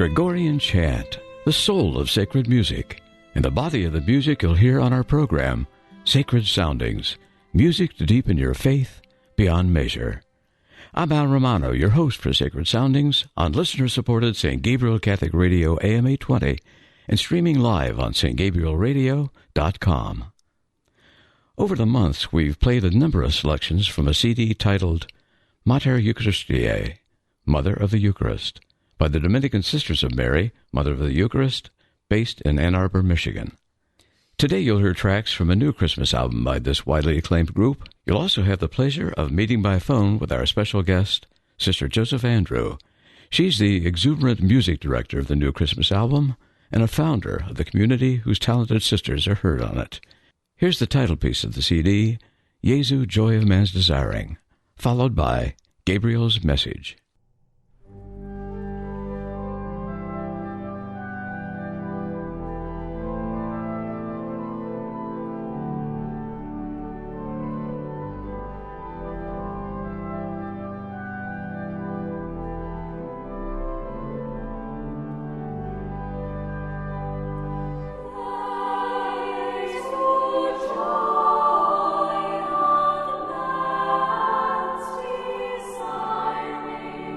Gregorian chant, the soul of sacred music, and the body of the music you'll hear on our program, Sacred Soundings, music to deepen your faith beyond measure. I'm Al Romano, your host for Sacred Soundings on listener-supported St. Gabriel Catholic Radio AM 820 and streaming live on stgabrielradio.com. Over the months, we've played a number of selections from a CD titled Mater Eucharistiae, Mother of the Eucharist, by the Dominican Sisters of Mary, Mother of the Eucharist, based in Ann Arbor, Michigan. Today you'll hear tracks from a new Christmas album by this widely acclaimed group. You'll also have the pleasure of meeting by phone with our special guest, Sister Joseph Andrew. She's the exuberant music director of the new Christmas album and a founder of the community whose talented sisters are heard on it. Here's the title piece of the CD, Jesu, Joy of Man's Desiring, followed by Gabriel's Message. Desiring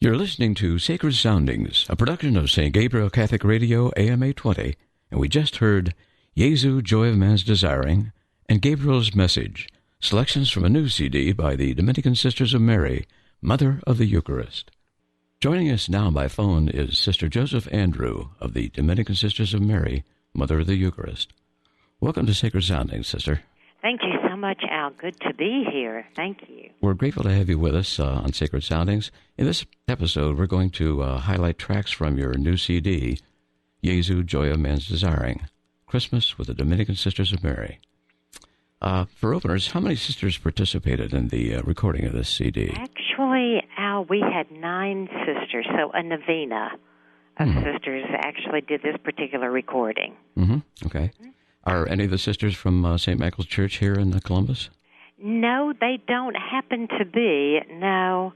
You're listening to Sacred Soundings, a production of St. Gabriel Catholic Radio, AM 820, and we just heard Jesu, Joy of Man's Desiring, and Gabriel's Message, selections from a new CD by the Dominican Sisters of Mary, Mother of the Eucharist. Joining us now by phone is Sister Joseph Andrew of the Dominican Sisters of Mary, Mother of the Eucharist. Welcome to Sacred Soundings, Sister. Thank you so much, Al. Good to be here. Thank you. We're grateful to have you with us on Sacred Soundings. In this episode, we're going to highlight tracks from your new CD, Jesu, Joy of Man's Desiring, Christmas with the Dominican Sisters of Mary. For openers, how many sisters participated in the recording of this CD? Actually, Al, we had 9 sisters, so a novena of sisters actually did this particular recording. Okay. Are any of the sisters from St. Michael's Church here in Columbus? No, they don't happen to be, no.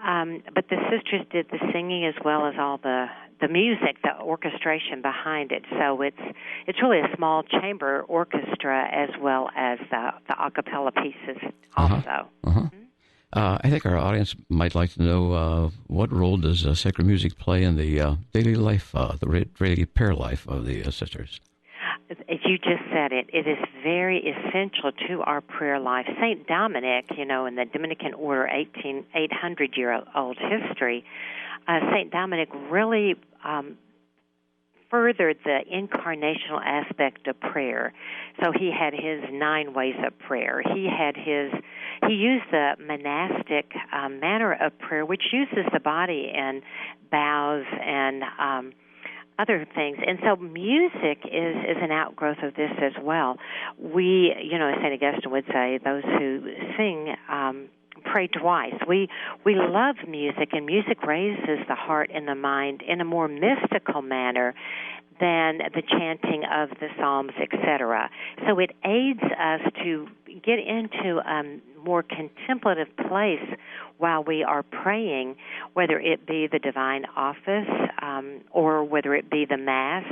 But the sisters did the singing as well as all the music, the orchestration behind it. So it's really a small chamber orchestra as well as the a cappella pieces also. I think our audience might like to know what role does sacred music play in the daily life, the daily prayer life of the sisters? As you just said it is very essential to our prayer life. St. Dominic, in the Dominican order, 800-year-old history, St. Dominic really furthered the incarnational aspect of prayer. So he had his 9 ways of prayer. He used the monastic manner of prayer, which uses the body and bows and other things. And so music is an outgrowth of this as well. We, as St. Augustine would say, those who sing pray twice. We love music, and music raises the heart and the mind in a more mystical manner than the chanting of the Psalms, etc. So it aids us to get into a more contemplative place while we are praying, whether it be the divine office or whether it be the Mass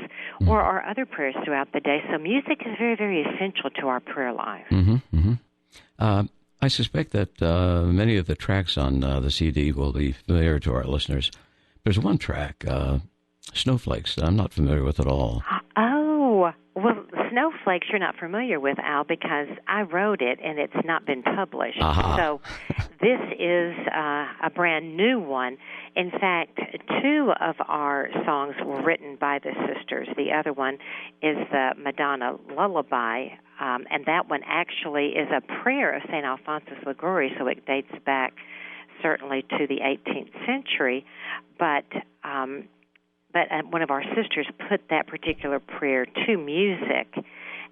or our other prayers throughout the day. So music is very, very essential to our prayer life. I suspect that many of the tracks on the CD will be familiar to our listeners. There's one track, Snowflakes, that I'm not familiar with at all. Oh, well, Snowflakes you're not familiar with, Al, because I wrote it and it's not been published. So this is a brand new one. In fact, 2 of our songs were written by the sisters. The other one is the Madonna Lullaby, and that one actually is a prayer of St. Alphonsus Liguori, so it dates back certainly to the 18th century. But one of our sisters put that particular prayer to music,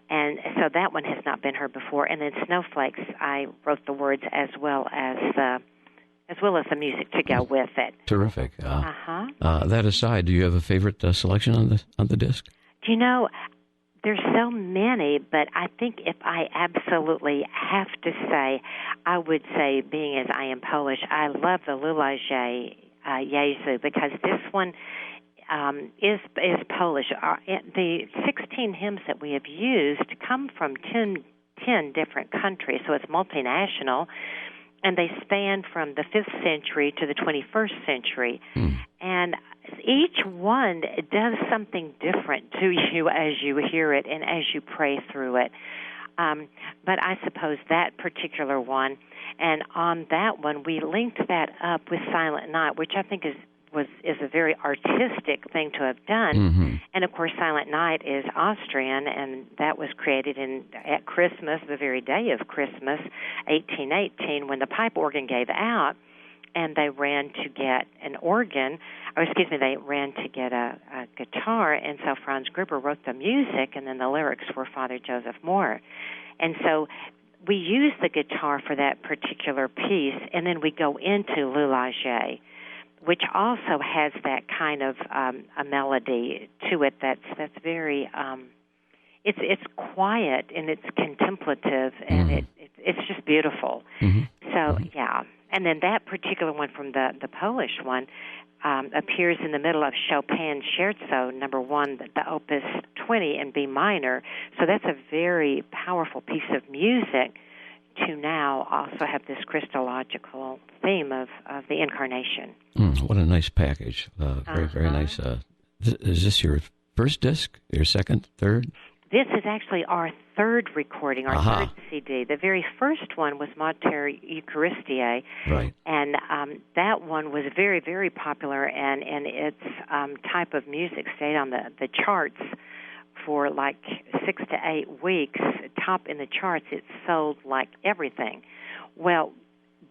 and so that one has not been heard before. And then Snowflakes, I wrote the words as well as the music to go with it. Terrific. That aside, do you have a favorite selection on the disc? There's so many, but I think if I absolutely have to say, I would say, being as I am Polish, I love the Lulaje Jezu, because this one is Polish. The 16 hymns that we have used come from 10 different countries, so it's multinational, and they span from the 5th century to the 21st century. And each one does something different to you as you hear it and as you pray through it. But I suppose that particular one, and on that one, we linked that up with Silent Night, which I think is a very artistic thing to have done. And of course, Silent Night is Austrian, and that was created at Christmas, the very day of Christmas, 1818, when the pipe organ gave out, and they ran to get they ran to get a guitar, and so Franz Gruber wrote the music, and then the lyrics were Father Joseph Mohr. And so we use the guitar for that particular piece, and then we go into Lulaje, which also has that kind of a melody to it that's very it's quiet and it's contemplative, and it's just beautiful. So yeah, and then that particular one from the Polish one appears in the middle of Chopin's Scherzo number 1, the Opus 20 in B minor. So that's a very powerful piece of music to now also have this Christological theme of the Incarnation. What a nice package. Very nice. Is this your first disc, your second, third? This is actually our third recording, our third CD. The very first one was Mater Eucharistiae, right? And that one was very, very popular, and its type of music stayed on the charts for like 6 to 8 weeks, top in the charts. It sold like everything. Well,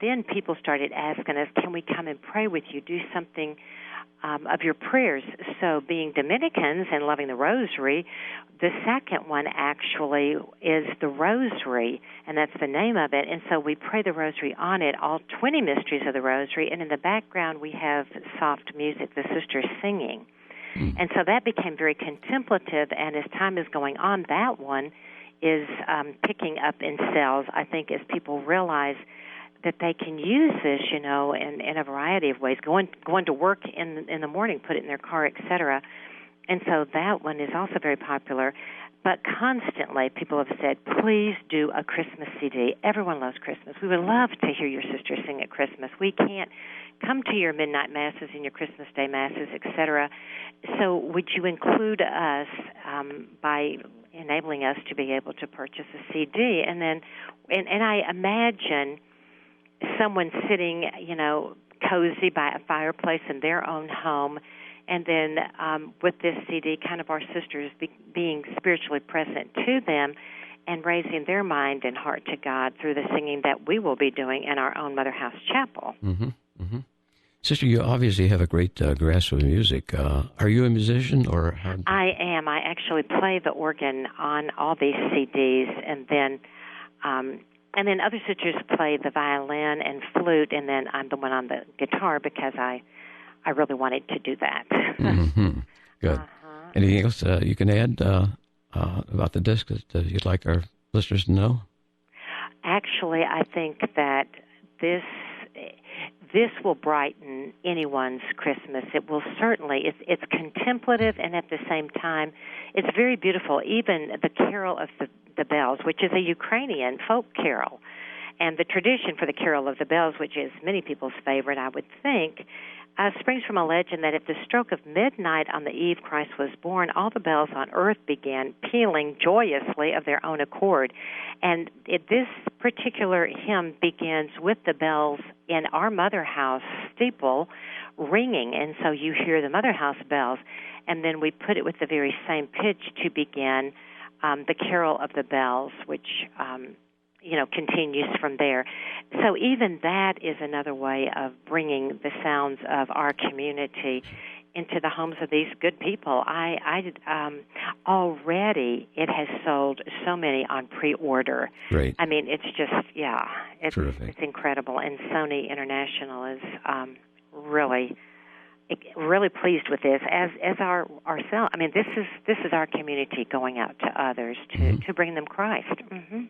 then people started asking us, can we come and pray with you, do something of your prayers? So being Dominicans and loving the Rosary, the second one actually is the Rosary, and that's the name of it. And so we pray the Rosary on it, all 20 mysteries of the Rosary, and in the background we have soft music, the sisters singing. And so that became very contemplative, and as time is going on, that one is picking up in sales, I think, as people realize that they can use this, in a variety of ways, going to work in the morning, put it in their car, etc. And so that one is also very popular. But constantly people have said, please do a Christmas CD. Everyone loves Christmas. We would love to hear your sisters sing at Christmas. We can't come to your midnight masses and your Christmas Day masses, etc. So would you include us by enabling us to be able to purchase a CD? And then, and I imagine someone sitting, cozy by a fireplace in their own home, and then with this CD, kind of our sisters being spiritually present to them and raising their mind and heart to God through the singing that we will be doing in our own Mother House Chapel. Mm-hmm. Mm-hmm. Sister, you obviously have a great grasp of music. Are you a musician, or how? I am. I actually play the organ on all these CDs, and then other sisters play the violin and flute, and then I'm the one on the guitar because I really wanted to do that. Mm-hmm. Good. Anything else you can add about the disc that you'd like our listeners to know? Actually, I think that this will brighten anyone's Christmas. It will certainly. It's contemplative, and at the same time, it's very beautiful. Even the Carol of the Bells, which is a Ukrainian folk carol, and the tradition for the Carol of the Bells, which is many people's favorite, I would think, springs from a legend that at the stroke of midnight on the eve Christ was born, all the bells on earth began pealing joyously of their own accord. And this particular hymn begins with the bells in our Mother House steeple ringing, and so you hear the Mother House bells, and then we put it with the very same pitch to begin the Carol of the Bells, which continues from there. So even that is another way of bringing the sounds of our community into the homes of these good people. Already it has sold so many on pre-order. Great. I mean, it's just, terrific. It's incredible. And Sony International is really pleased with this, as ourselves. I mean, this is our community going out to others to bring them Christ. Mm-hmm.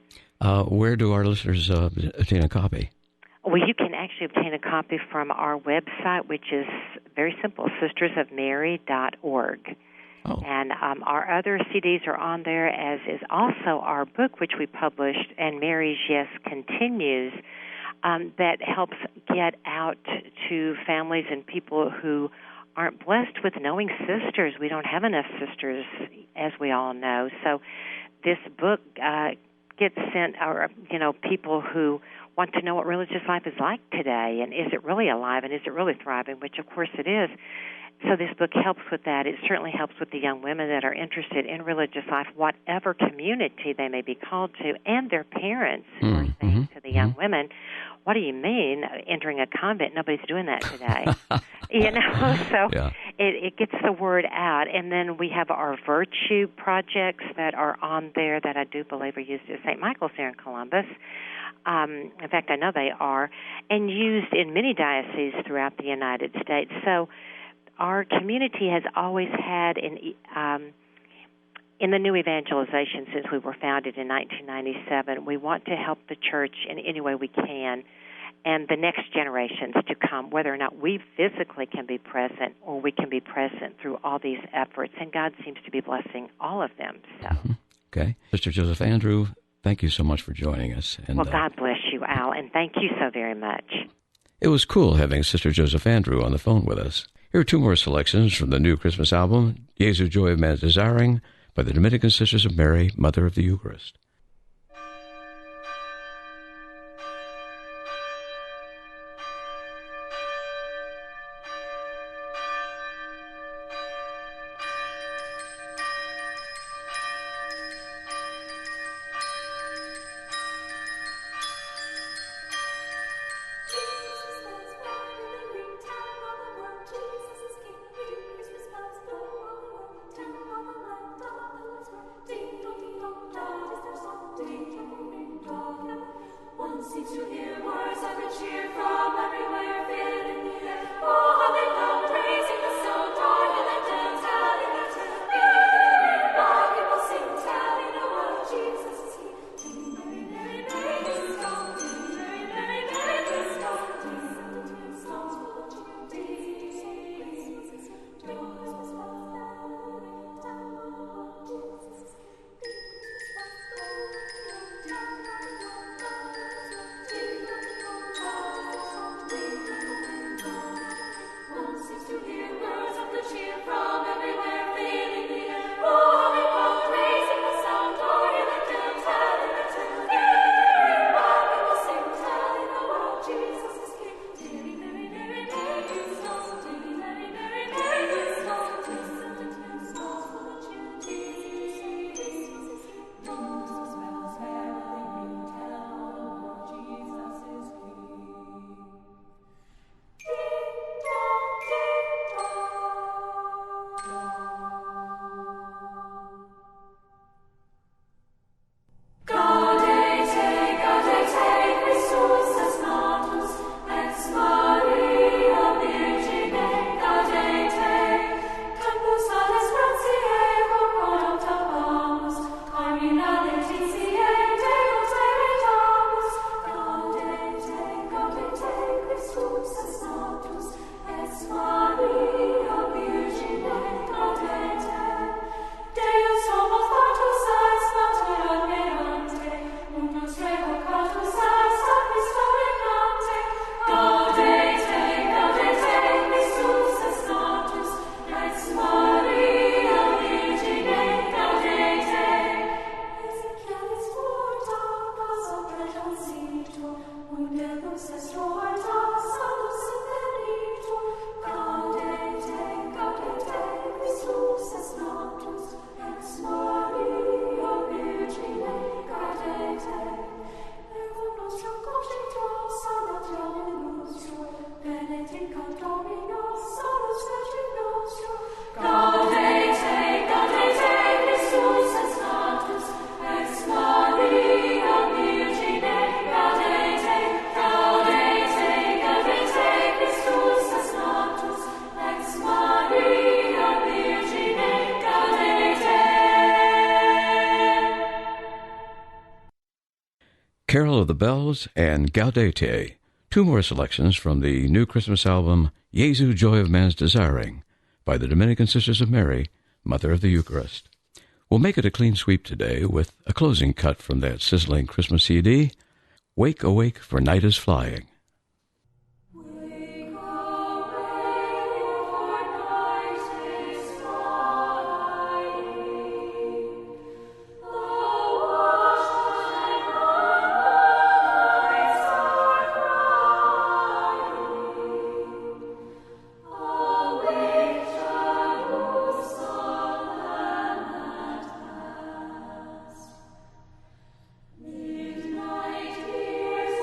Where do our listeners obtain a copy? Well, you can actually obtain a copy from our website, which is very simple, sistersofmary.org. Oh. And our other CDs are on there, as is also our book, which we published, And Mary's Yes Continues, that helps get out to families and people who aren't blessed with knowing sisters. We don't have enough sisters, as we all know. So this book gets sent, people who want to know what religious life is like today, and is it really alive, and is it really thriving, which of course it is. So this book helps with that. It certainly helps with the young women that are interested in religious life, whatever community they may be called to, and their parents who are saying to the young women, what do you mean entering a convent? Nobody's doing that today. So it gets the word out. And then we have our virtue projects that are on there that I do believe are used at St. Michael's here in Columbus. In fact, I know they are, and used in many dioceses throughout the United States. So our community has always had, in the new evangelization since we were founded in 1997, we want to help the church in any way we can, and the next generations to come, whether or not we physically can be present or we can be present through all these efforts. And God seems to be blessing all of them. So. Okay. Mr. Joseph Andrew, Thank you so much for joining us. And, well, God bless you, Al, and thank you so very much. It was cool having Sister Joseph Andrew on the phone with us. Here are two more selections from the new Christmas album, Jesu Joy of Man's Desiring, by the Dominican Sisters of Mary, Mother of the Eucharist. Carol of the Bells and Gaudete, two more selections from the new Christmas album, Jesu Joy of Man's Desiring, by the Dominican Sisters of Mary, Mother of the Eucharist. We'll make it a clean sweep today with a closing cut from that sizzling Christmas CD, Wake Awake for Night is Flying. Midnight hears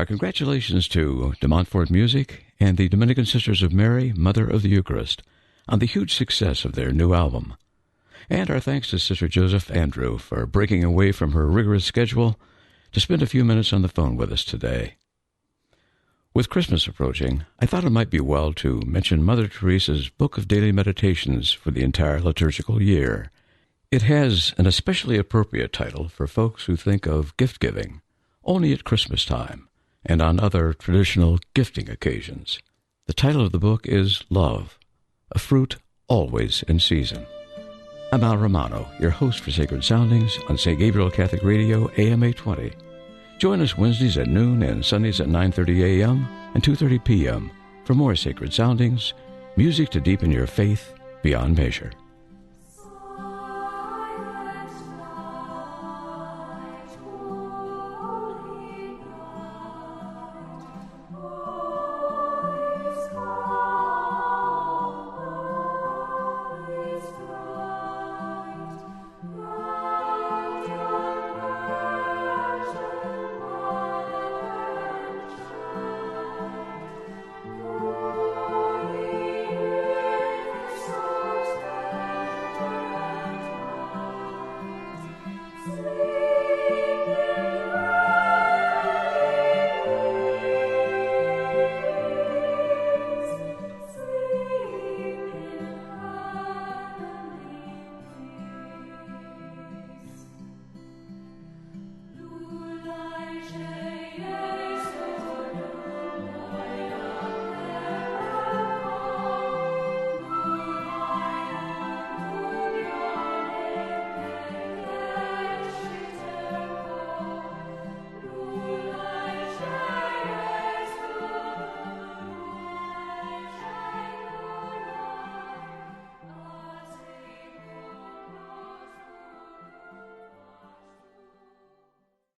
Our congratulations to De Montfort Music and the Dominican Sisters of Mary, Mother of the Eucharist, on the huge success of their new album. And our thanks to Sister Joseph Andrew for breaking away from her rigorous schedule to spend a few minutes on the phone with us today. With Christmas approaching, I thought it might be well to mention Mother Teresa's Book of Daily Meditations for the entire liturgical year. It has an especially appropriate title for folks who think of gift-giving only at Christmas time and on other traditional gifting occasions. The title of the book is Love, a Fruit Always in Season. I'm Al Romano, your host for Sacred Soundings on St. Gabriel Catholic Radio, AM 820. Join us Wednesdays at noon and Sundays at 9:30 a.m. and 2:30 p.m. for more Sacred Soundings, music to deepen your faith beyond measure.